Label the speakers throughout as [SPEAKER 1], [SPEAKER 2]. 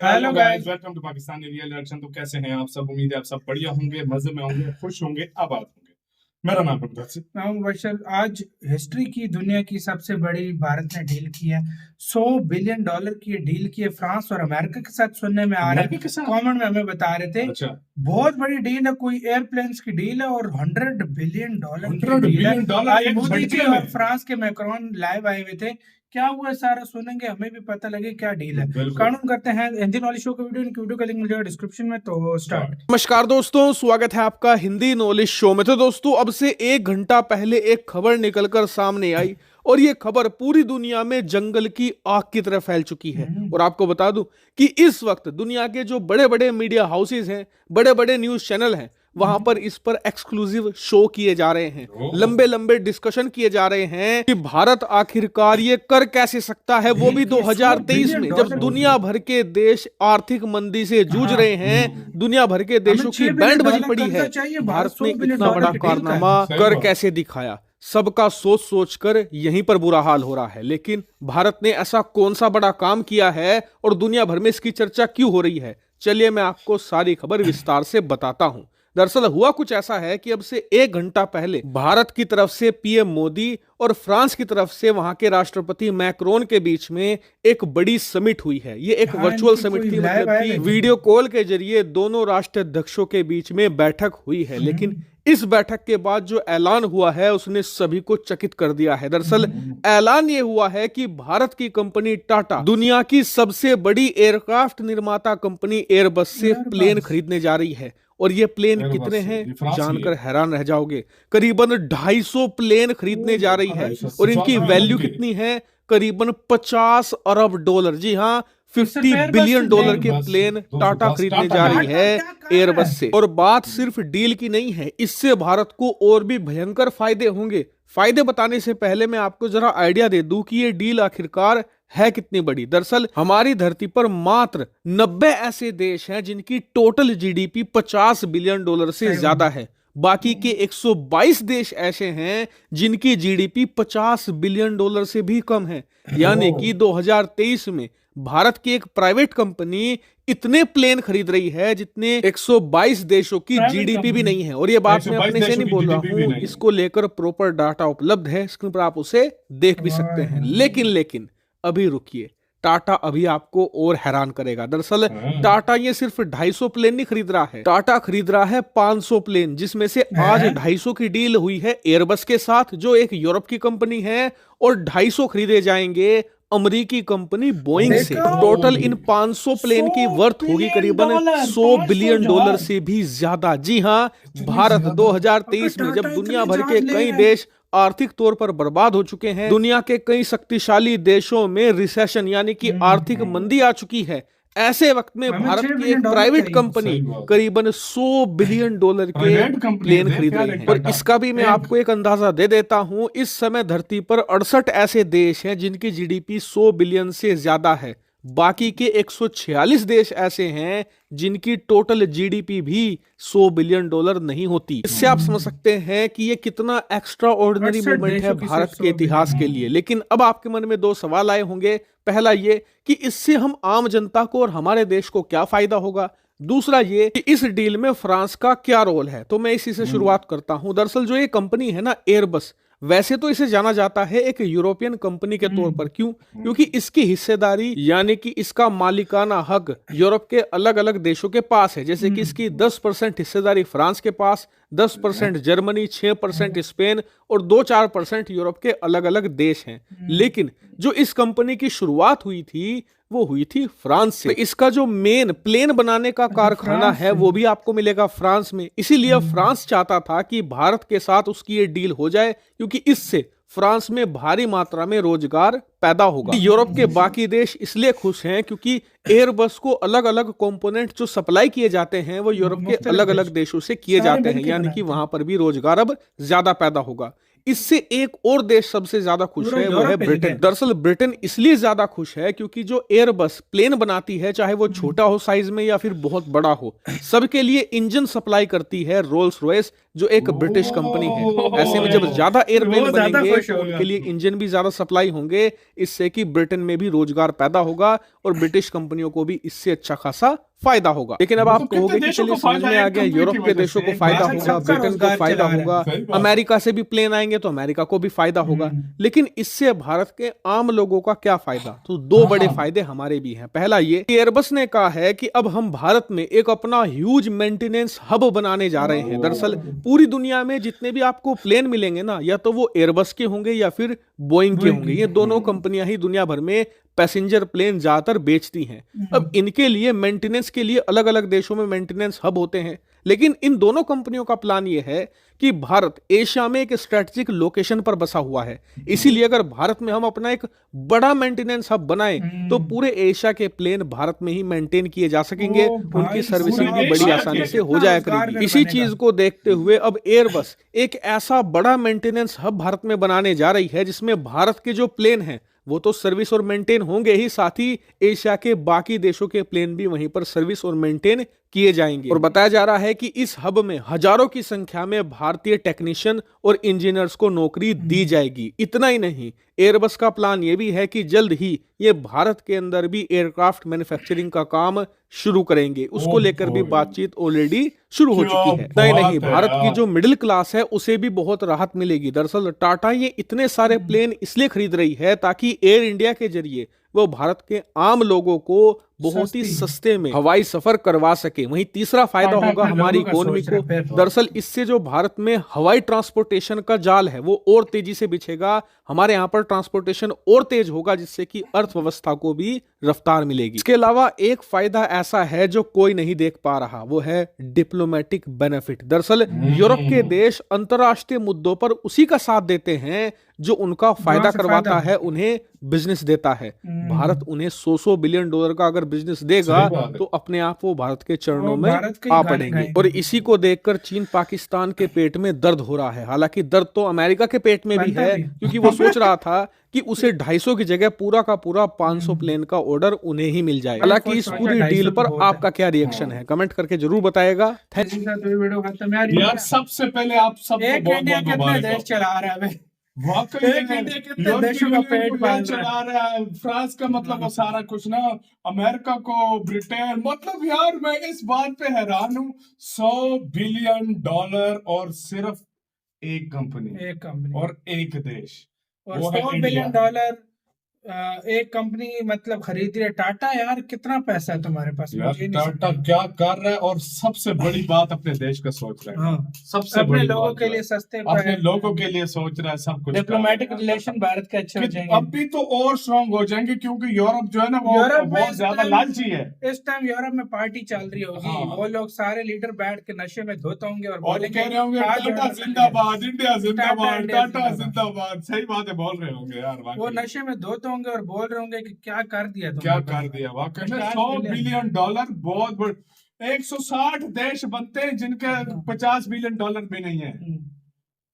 [SPEAKER 1] Hello guys, welcome to Pakistani real reaction. तो कैसे हैं आप सब? उम्मीद है आप सब बढ़िया होंगे, मजे में होंगे, खुश होंगे, आबाद होंगे। मेरा नाम है मुदस्सिर।
[SPEAKER 2] मैं हूं मुबशर। आज हिस्ट्री की दुनिया की सबसे बड़ी भारत ने डील की है। $100 बिलियन की डील की है फ्रांस और अमेरिका के साथ। सुनने में आ रहा
[SPEAKER 1] अमेरिका के
[SPEAKER 2] है,
[SPEAKER 1] साथ?
[SPEAKER 2] कमेंट में हमें बता रहे थे
[SPEAKER 1] अच्छा,
[SPEAKER 2] बहुत बड़ी डील है, कोई एयरप्लेन्स की डील है और $100 बिलियन की
[SPEAKER 1] 100
[SPEAKER 2] डील है।
[SPEAKER 1] बिलियन डॉलर
[SPEAKER 2] आज
[SPEAKER 1] एक
[SPEAKER 2] मोदी जी
[SPEAKER 1] झटके
[SPEAKER 2] और
[SPEAKER 1] में।
[SPEAKER 2] फ्रांस के मैक्रोन लाइव आए हुए थे। क्या हुआ सारा सुनेंगे, हमें भी पता लगे क्या डील है।
[SPEAKER 1] बिल्कुल।
[SPEAKER 2] कानून करते हैं हिंदी नॉलेज शो का वीडियो का लिंक मिल जाएगा डिस्क्रिप्शन में। तो स्टार्ट।
[SPEAKER 3] नमस्कार दोस्तों, स्वागत है आपका हिंदी नॉलेज शो में। तो दोस्तों, अब से 1 घंटा पहले एक खबर निकलकर सामने आई और ये खबर पूरी दुनिया में जंगल की आग की तरह फैल चुकी है। और आपको बता दूं कि इस वक्त दुनिया के जो बड़े बड़े मीडिया हाउसेज हैं, बड़े बड़े न्यूज चैनल हैं, वहां पर इस पर एक्सक्लूसिव शो किए जा रहे हैं, लंबे लंबे डिस्कशन किए जा रहे हैं कि भारत आखिरकार ये कर कैसे सकता है, वो भी 2023 में, जब दुनिया भर के देश आर्थिक मंदी से जूझ रहे हैं, दुनिया भर के देशों की बैंड बजी पड़ी है। भारत ने इतना बड़ा कारनामा कर कैसे दिखाया, सबका सोच सोच कर यहीं पर बुरा हाल हो रहा है। लेकिन भारत ने ऐसा कौन सा बड़ा काम किया है और दुनिया भर में इसकी चर्चा क्यों हो रही है, चलिए मैं आपको सारी खबर विस्तार से बताता हूं। दरअसल हुआ कुछ ऐसा है कि अब से 1 घंटा पहले भारत की तरफ से पीएम मोदी और फ्रांस की तरफ से वहां के राष्ट्रपति मैक्रोन के बीच में एक बड़ी समिट हुई है। ये एक वर्चुअल समिट थी, मतलब कि वीडियो कॉल के जरिए दोनों राष्ट्राध्यक्षों के बीच में बैठक हुई है। लेकिन इस बैठक के बाद जो ऐलान हुआ है उसने सभी को चकित कर दिया है। दरअसल ऐलान ये हुआ है कि भारत की कंपनी टाटा दुनिया की सबसे बड़ी एयरक्राफ्ट निर्माता कंपनी एयरबस से प्लेन खरीदने जा रही है। और ये प्लेन कितने हैं जानकर हैरान रह जाओगे, करीबन 250 प्लेन खरीदने जा रही है। और इनकी वैल्यू कितनी है? करीबन $50 अरब। जी हाँ, $50 बिलियन के प्लेन टाटा खरीदने जा रही है एयरबस से। और बात सिर्फ डील की नहीं है, इससे भारत को और भी भयंकर फायदे होंगे। फायदे बताने से पहले मैं आपको जरा आइडिया दे दूं कि ये डील आखिरकार है कितनी बड़ी। दरअसल हमारी धरती पर मात्र 90 ऐसे देश हैं जिनकी टोटल जीडीपी $50 बिलियन से ज्यादा है। बाकी के 122 देश ऐसे हैं जिनकी जीडीपी $50 बिलियन से भी कम है। यानी कि 2023 में भारत की एक प्राइवेट कंपनी इतने प्लेन खरीद रही है जितने 122 देशों की जीडीपी भी नहीं है। और ये बात मैं अपने से नहीं बोल रहा हूं, इसको लेकर प्रॉपर डाटा उपलब्ध है, स्क्रीन पर आप उसे देख भी सकते हैं। लेकिन अभी रुकिए, टाटा अभी आपको और हैरान करेगा। दरअसल टाटा ये सिर्फ 250 प्लेन नहीं खरीद रहा है, टाटा खरीद रहा है 500 प्लेन, जिसमें से आज 250 की डील हुई है एयरबस के साथ जो एक यूरोप की कंपनी है, और 250 खरीदे जाएंगे अमेरिकी कंपनी बोइंग से। टोटल इन 500 प्लेन की वर्थ होगी करीबन $100 बिलियन से भी ज्यादा। जी हाँ, भारत 2023 में जब दुनिया भर के कई देश आर्थिक तौर पर बर्बाद हो चुके हैं, दुनिया के कई शक्तिशाली देशों में रिसेशन यानी कि आर्थिक मंदी आ चुकी है, ऐसे वक्त में भारत की एक प्राइवेट कंपनी करीबन $100 बिलियन के प्लेन खरीद रही है। और इसका भी मैं आपको एक अंदाजा दे देता हूं, इस समय धरती पर 68 ऐसे देश हैं जिनकी जीडीपी 100 बिलियन से ज्यादा है। बाकी के 146 देश ऐसे हैं जिनकी टोटल जीडीपी भी $100 बिलियन नहीं होती। इससे आप समझ सकते हैं कि ये कितना एक्स्ट्रा ऑर्डिनरी मूवमेंट है भारत के इतिहास के लिए। लेकिन अब आपके मन में 2 सवाल आए होंगे। पहला ये कि इससे हम आम जनता को और हमारे देश को क्या फायदा होगा, दूसरा ये कि इस डील में फ्रांस का क्या रोल है। तो मैं इसी से शुरुआत करता हूं। दरअसल जो ये कंपनी है ना एयरबस, वैसे तो इसे जाना जाता है एक यूरोपियन कंपनी के तौर पर। क्यों? क्योंकि इसकी हिस्सेदारी यानी कि इसका मालिकाना हक यूरोप के अलग अलग देशों के पास है। जैसे कि इसकी 10% हिस्सेदारी फ्रांस के पास, 10% जर्मनी, 6% स्पेन और 2-4% यूरोप के अलग अलग देश हैं। लेकिन जो इस कंपनी की शुरुआत हुई थी वो हुई थी फ्रांस से। तो इसका जो मेन प्लेन बनाने का कारखाना है वो भी आपको मिलेगा फ्रांस में। इसीलिए फ्रांस चाहता था कि भारत के साथ उसकी ये डील हो जाए, क्योंकि इससे फ्रांस में भारी मात्रा में रोजगार पैदा होगा। यूरोप के बाकी देश इसलिए खुश हैं क्योंकि एयरबस को अलग अलग कंपोनेंट जो सप्लाई किए जाते हैं वो यूरोप के अलग अलग देशों से किए जाते हैं, यानी कि वहां पर भी रोजगार अब ज्यादा पैदा होगा। इससे एक और देश सबसे ज्यादा खुश है, वो है ब्रिटेन। दरअसल ब्रिटेन इसलिए ज्यादा खुश है क्योंकि जो एयरबस प्लेन बनाती है, चाहे वो छोटा हो साइज में या फिर बहुत बड़ा हो, सबके लिए इंजन सप्लाई करती है रोल्स रॉयस, जो एक ब्रिटिश कंपनी है। ऐसे में जब ज्यादा एयरप्लेन
[SPEAKER 2] वो ज्यादा
[SPEAKER 3] बनेंगे
[SPEAKER 2] खुश
[SPEAKER 3] तो
[SPEAKER 2] होगा।
[SPEAKER 3] उनके लिए इंजन भी ज्यादा सप्लाई होंगे, इससे कि ब्रिटेन में भी रोजगार पैदा होगा और ब्रिटिश कंपनियों को भी इससे अच्छा खासा फायदा होगा। लेकिन अब
[SPEAKER 1] वो
[SPEAKER 3] आप
[SPEAKER 1] तो
[SPEAKER 3] कहोगे
[SPEAKER 1] कितने
[SPEAKER 3] कि
[SPEAKER 1] देशों
[SPEAKER 3] चलिए
[SPEAKER 1] को
[SPEAKER 3] समझ
[SPEAKER 1] फायदा
[SPEAKER 3] में
[SPEAKER 1] है
[SPEAKER 3] आ
[SPEAKER 1] एक
[SPEAKER 3] गया,
[SPEAKER 1] कंपनी
[SPEAKER 3] यूरोप
[SPEAKER 1] की
[SPEAKER 3] के
[SPEAKER 1] वजह
[SPEAKER 3] देशों
[SPEAKER 1] से,
[SPEAKER 3] को
[SPEAKER 1] एक
[SPEAKER 3] फायदा
[SPEAKER 2] भारत
[SPEAKER 3] होगा,
[SPEAKER 2] सबका
[SPEAKER 3] ब्रिटेन को
[SPEAKER 2] रोजगार
[SPEAKER 3] फायदा
[SPEAKER 2] चला रहा है।
[SPEAKER 3] होगा,
[SPEAKER 1] सही बात है।
[SPEAKER 3] अमेरिका से भी प्लेन आएंगे तो अमेरिका को भी फायदा होगा। लेकिन इससे भारत के आम लोगों का क्या फायदा? तो दो बड़े
[SPEAKER 1] हाँ।
[SPEAKER 3] फायदे हमारे भी हैं। पहला ये कि एयरबस ने कहा है कि अब हम भारत में एक अपना ह्यूज मेंटेनेंस हब बनाने जा रहे हैं। दरअसल पूरी दुनिया में जितने भी आपको प्लेन मिलेंगे ना, या तो वो एयरबस के होंगे या फिर बोइंग के होंगे। ये दोनों कंपनियां ही दुनिया भर में पैसेंजर प्लेन ज्यादातर बेचती हैं। अब इनके लिए मेंटेनेंस के लिए अलग अलग देशों में मेंटेनेंस हब होते हैं, लेकिन इन दोनों कंपनियों का प्लान ये है कि भारत एशिया में एक स्ट्रेटेजिक लोकेशन पर बसा हुआ है। इसीलिए अगर भारत में हम अपना एक बड़ा मेंटेनेंस हब बनाएं तो पूरे एशिया के प्लेन भारत में ही मेंटेन किए जा सकेंगे,
[SPEAKER 2] ओ भाई,
[SPEAKER 3] उनकी सर्विसिंग
[SPEAKER 1] पूरे
[SPEAKER 3] भी बड़ी
[SPEAKER 1] एशिया
[SPEAKER 3] आसानी
[SPEAKER 1] के
[SPEAKER 3] से हो
[SPEAKER 2] कितना
[SPEAKER 3] जाया
[SPEAKER 2] रोजगार
[SPEAKER 3] करेगी।
[SPEAKER 2] फिर
[SPEAKER 3] इसी
[SPEAKER 2] बनेगा।
[SPEAKER 3] चीज को देखते हुए अब एयरबस एक ऐसा बड़ा मेंटेनेंस हब भारत में बनाने जा रही है जिसमें भारत के जो प्लेन हैं वो तो सर्विस और मेंटेन होंगे ही, साथ ही एशिया के बाकी देशों के प्लेन भी वहीं पर सर्विस और मेंटेन किए जाएंगे। और बताया जा रहा है कि इस हब में हजारों की संख्या में भारतीय टेक्नीशियन और इंजीनियर्स को नौकरी दी जाएगी। इतना ही नहीं, एयरबस का प्लान यह भी है कि जल्द ही ये भारत के अंदर भी एयरक्राफ्ट मैन्युफैक्चरिंग का काम शुरू करेंगे। उसको लेकर भी बातचीत ऑलरेडी शुरू हो चुकी है। नहीं नहीं, भारत की जो मिडिल क्लास है उसे भी बहुत राहत मिलेगी। दरअसल टाटा ये इतने सारे प्लेन इसलिए खरीद रही है ताकि एयर इंडिया के जरिए वो भारत के आम लोगों को बहुत ही सस्ते में हवाई सफर करवा सके। वहीं तीसरा फायदा
[SPEAKER 2] टाटा
[SPEAKER 3] होगा
[SPEAKER 2] अपने
[SPEAKER 3] हमारी
[SPEAKER 2] लोगों का
[SPEAKER 3] इकोनॉमी
[SPEAKER 2] सोच रहा
[SPEAKER 3] को।
[SPEAKER 2] है फिर।
[SPEAKER 3] दरअसल इससे जो भारत में हवाई ट्रांसपोर्टेशन का जाल है वो और तेजी से बिछेगा। हमारे यहाँ पर ट्रांसपोर्टेशन और तेज होगा जिससे कि अर्थव्यवस्था को भी रफ्तार मिलेगी। इसके अलावा एक फायदा ऐसा है जो कोई नहीं देख पा रहा, वो है डिप्लोमेटिक बेनिफिट। दरअसल यूरोप के देश अंतरराष्ट्रीय मुद्दों पर उसी का साथ देते हैं जो उनका फायदा
[SPEAKER 2] से
[SPEAKER 3] करवाता
[SPEAKER 2] फायदा
[SPEAKER 3] है, उन्हें बिजनेस देता है। भारत उन्हें 100 बिलियन डॉलर का अगर बिजनेस देगा
[SPEAKER 1] सही बात है।
[SPEAKER 3] तो अपने आप वो भारत के चरणों
[SPEAKER 2] वो
[SPEAKER 3] में
[SPEAKER 2] भारत के ही
[SPEAKER 3] आ
[SPEAKER 2] गाने
[SPEAKER 3] पड़ेंगे।
[SPEAKER 2] गाएंगे।
[SPEAKER 3] और इसी को देखकर चीन पाकिस्तान के पेट में दर्द हो रहा है। हालांकि दर्द तो अमेरिका के पेट में भी
[SPEAKER 2] बनता
[SPEAKER 3] है,
[SPEAKER 2] भी।
[SPEAKER 3] क्योंकि वो सोच रहा था कि उसे 250 की जगह पूरा का पूरा 500 प्लेन का ऑर्डर उन्हें ही मिल जाए। हालांकि इस पूरी
[SPEAKER 2] 250
[SPEAKER 3] डील पर
[SPEAKER 2] बहुत है।
[SPEAKER 3] आपका क्या रिएक्शन है, कमेंट करके जरूर बताएगा। थैंक
[SPEAKER 2] इसी साथ ये वीडियो खत्म यार।
[SPEAKER 1] यार सबसे पहले आप सबको
[SPEAKER 2] एक
[SPEAKER 1] बहुत
[SPEAKER 2] इंडिया
[SPEAKER 1] बहुत
[SPEAKER 2] कितने
[SPEAKER 1] मुबारक
[SPEAKER 2] देश
[SPEAKER 1] हो।
[SPEAKER 2] चला रहा है भाई?
[SPEAKER 1] वाकई
[SPEAKER 2] एक
[SPEAKER 1] में
[SPEAKER 2] इंडिया कितने
[SPEAKER 1] यूरोपीय
[SPEAKER 2] देशों का
[SPEAKER 1] यूनियन
[SPEAKER 2] पेट
[SPEAKER 1] को
[SPEAKER 2] पाल
[SPEAKER 1] ये
[SPEAKER 2] रहा
[SPEAKER 1] चला रहा है, फ्रांस का मतलब वो सारा कुछ ना, अमेरिका को, ब्रिटेन, मतलब यार मैं इस बात पे हैरान हूँ। $100 बिलियन और सिर्फ एक कंपनी
[SPEAKER 2] एक कंपनी
[SPEAKER 1] और एक देश,
[SPEAKER 2] और
[SPEAKER 1] वो है
[SPEAKER 2] $100
[SPEAKER 1] इंडिया।
[SPEAKER 2] बिलियन एक कंपनी मतलब खरीद रही है। टाटा यार कितना पैसा है तुम्हारे पास?
[SPEAKER 1] यार
[SPEAKER 2] मुझे नहीं
[SPEAKER 1] टाटा
[SPEAKER 2] समझ।
[SPEAKER 1] क्या कर रहा है, और सबसे बड़ी बात अपने देश का सोच रहा है।
[SPEAKER 2] हाँ,
[SPEAKER 1] सबसे
[SPEAKER 2] अपने
[SPEAKER 1] बड़ी
[SPEAKER 2] लोगों
[SPEAKER 1] बात
[SPEAKER 2] के
[SPEAKER 1] जो
[SPEAKER 2] लिए
[SPEAKER 1] है,
[SPEAKER 2] सस्ते
[SPEAKER 1] अपने लोगों के लिए सोच रहा है, सब कुछ
[SPEAKER 2] डिप्लोमेटिक
[SPEAKER 1] कर रहा है।
[SPEAKER 2] रिलेशन भारत के अच्छे हो
[SPEAKER 1] कि
[SPEAKER 2] जाएंगे।
[SPEAKER 1] अभी तो और स्ट्रांग हो जाएंगे क्योंकि यूरोप जो है ना वो
[SPEAKER 2] यूरोप में
[SPEAKER 1] बहुत
[SPEAKER 2] इस
[SPEAKER 1] ज्यादा
[SPEAKER 2] टाइम-
[SPEAKER 1] लालची है।
[SPEAKER 2] इस टाइम यूरोप में पार्टी चल रही होगी।
[SPEAKER 1] हाँ।
[SPEAKER 2] वो लोग सारे लीडर बैठ के नशे में धोते होंगे और
[SPEAKER 1] और
[SPEAKER 2] बोलेंगे
[SPEAKER 1] कह रहे होंगे
[SPEAKER 2] आज
[SPEAKER 1] टाटा
[SPEAKER 2] यूरोप में
[SPEAKER 1] जिंदाबाद, इंडिया जिंदाबाद,
[SPEAKER 2] इंडिया
[SPEAKER 1] टाटा जिंदाबाद। सही बात है, बोल रहे होंगे यार।
[SPEAKER 2] वो
[SPEAKER 1] वाकई
[SPEAKER 2] नशे में धोते होंगे और बोल रहे होंगे कि क्या कर दिया तुमने।
[SPEAKER 1] क्या कर दिया वाकई में। $100 बिलियन बहुत बड़े। 160 देश बनते हैं जिनके $50 बिलियन भी नहीं है,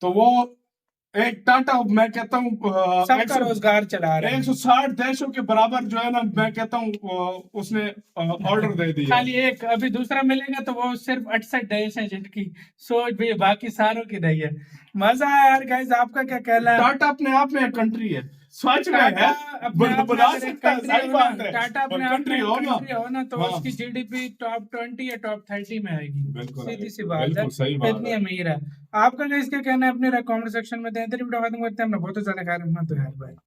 [SPEAKER 1] तो वो एक टाटा, मैं कहता हूँ
[SPEAKER 2] सबका रोजगार चला रहा है।
[SPEAKER 1] 160 देशों के बराबर जो है ना, मैं कहता हूँ उसने ऑर्डर दे दिया।
[SPEAKER 2] खाली एक अभी दूसरा मिलेगा तो वो सिर्फ 68 देश है जिनकी सोच भी बाकी सारों की नहीं है। मजा आया यार गाइस, आपका क्या कहना है?
[SPEAKER 1] टाटा अपने आप में एक कंट्री है, सच में
[SPEAKER 2] टाटा
[SPEAKER 1] है,
[SPEAKER 2] अपने आप में
[SPEAKER 1] बना
[SPEAKER 2] अगर एक
[SPEAKER 1] सकता है,
[SPEAKER 2] country
[SPEAKER 1] सही
[SPEAKER 2] हो ना,
[SPEAKER 1] बात है।
[SPEAKER 2] टाटा अपने
[SPEAKER 1] और
[SPEAKER 2] आप में
[SPEAKER 1] country
[SPEAKER 2] एक
[SPEAKER 1] हो ना,
[SPEAKER 2] country हो ना तो
[SPEAKER 1] हाँ।
[SPEAKER 2] उसकी जीडीपी टॉप 20 या टॉप 30 में आएगी।
[SPEAKER 1] बिल्कुल
[SPEAKER 2] सीधी सी
[SPEAKER 1] आएगी,
[SPEAKER 2] बात है,
[SPEAKER 1] बिल्कुल सही बात
[SPEAKER 2] इतनी
[SPEAKER 1] है।
[SPEAKER 2] अमीर है। आपका क्या इसका कहना है? अपने कमेंट सेक्शन में दें। वीडियो खत्म करते हैं। हमने बहुत ज्यादा ख्याल रखना तो यार भाई।